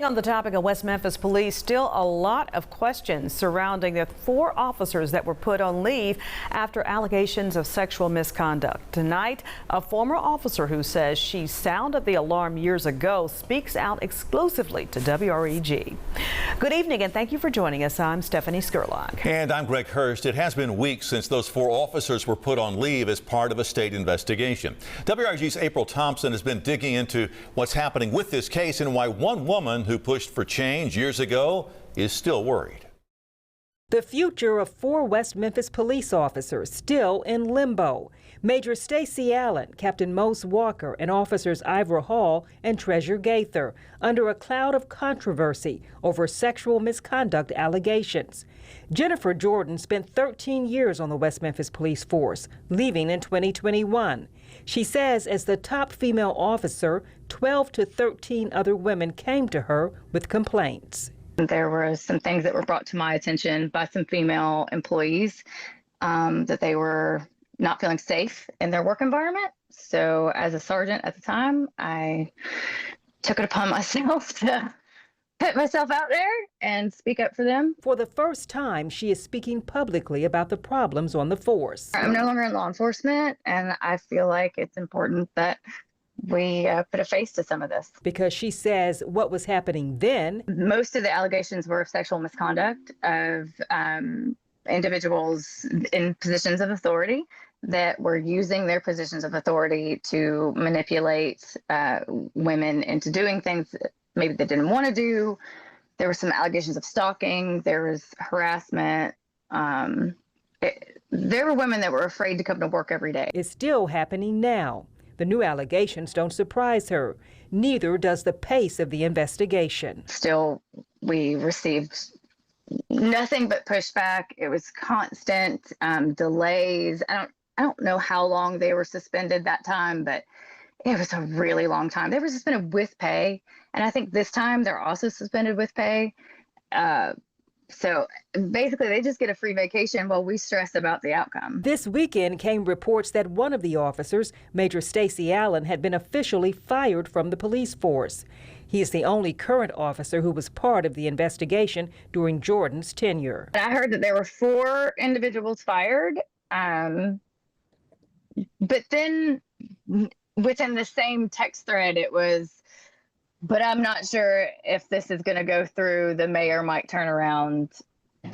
On the topic of West Memphis police, still a lot of questions surrounding the 4 officers that were put on leave after allegations of sexual misconduct. Tonight, a former officer who says she sounded the alarm years ago speaks out exclusively to WREG. Good evening and thank you for joining us. I'm Stephanie Skurlock. And I'm Greg Hurst. It has been weeks since those 4 officers were put on leave as part of a state investigation. WREG's April Thompson has been digging into what's happening with this case and why one woman who pushed for change years ago is still worried. The future of 4 West Memphis police officers still in limbo. Major Stacy Allen, Captain Mose Walker, and officers Ivor Hall and Treasure Gaither under a cloud of controversy over sexual misconduct allegations. Jennifer Jordan spent 13 years on the West Memphis police force, leaving in 2021. She says as the top female officer, 12 to 13 other women came to her with complaints. There were some things that were brought to my attention by some female employees that they were not feeling safe in their work environment. So as a sergeant at the time, I took it upon myself to put myself out there and speak up for them. For the first time, she is speaking publicly about the problems on the force. I'm no longer in law enforcement, and I feel like it's important that we put a face to some of this. Because she says what was happening then. Most of the allegations were of sexual misconduct of individuals in positions of authority that were using their positions of authority to manipulate women into doing things that maybe they didn't want to do. There were some allegations of stalking. There was harassment. There were women that were afraid to come to work every day. It's still happening now. The new allegations don't surprise her. Neither does the pace of the investigation. Still, we received nothing but pushback. It was constant delays. I don't know how long they were suspended that time, but it was a really long time. They were suspended with pay, and I think this time they're also suspended with pay. So basically, they just get a free vacation while we stress about the outcome. This weekend came reports that one of the officers, Major Stacy Allen, had been officially fired from the police force. He is the only current officer who was part of the investigation during Jordan's tenure. I heard that there were 4 individuals fired, but then within the same text thread, it was, but I'm not sure if this is going to go through. The mayor might turn around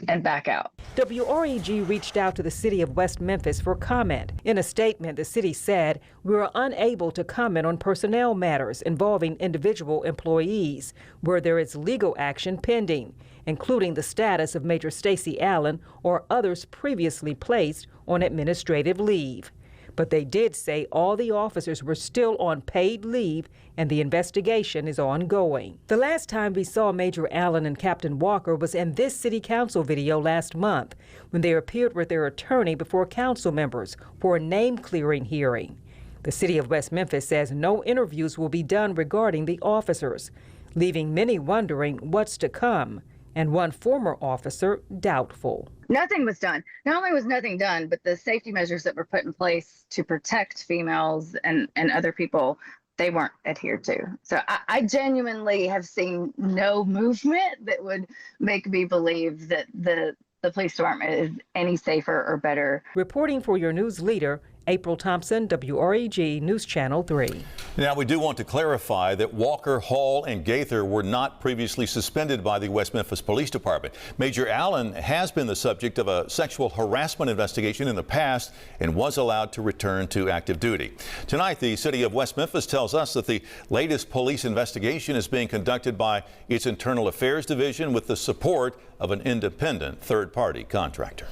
and back out. WREG reached out to the city of West Memphis for comment. In a statement, the city said, "We are unable to comment on personnel matters involving individual employees where there is legal action pending, including the status of Major Stacy Allen or others previously placed on administrative leave." But they did say all the officers were still on paid leave and the investigation is ongoing. The last time we saw Major Allen and Captain Walker was in this city council video last month when they appeared with their attorney before council members for a name-clearing hearing. The city of West Memphis says no interviews will be done regarding the officers, leaving many wondering what's to come, and one former officer doubtful. Nothing was done. Not only was nothing done, but the safety measures that were put in place to protect females and other people, they weren't adhered to. So I genuinely have seen no movement that would make me believe that the police department is any safer or better. Reporting for your news leader, April Thompson, WREG News Channel 3. Now, we do want to clarify that Walker, Hall, and Gaither were not previously suspended by the West Memphis Police Department. Major Allen has been the subject of a sexual harassment investigation in the past and was allowed to return to active duty. Tonight, the city of West Memphis tells us that the latest police investigation is being conducted by its Internal Affairs Division with the support of an independent third-party contractor.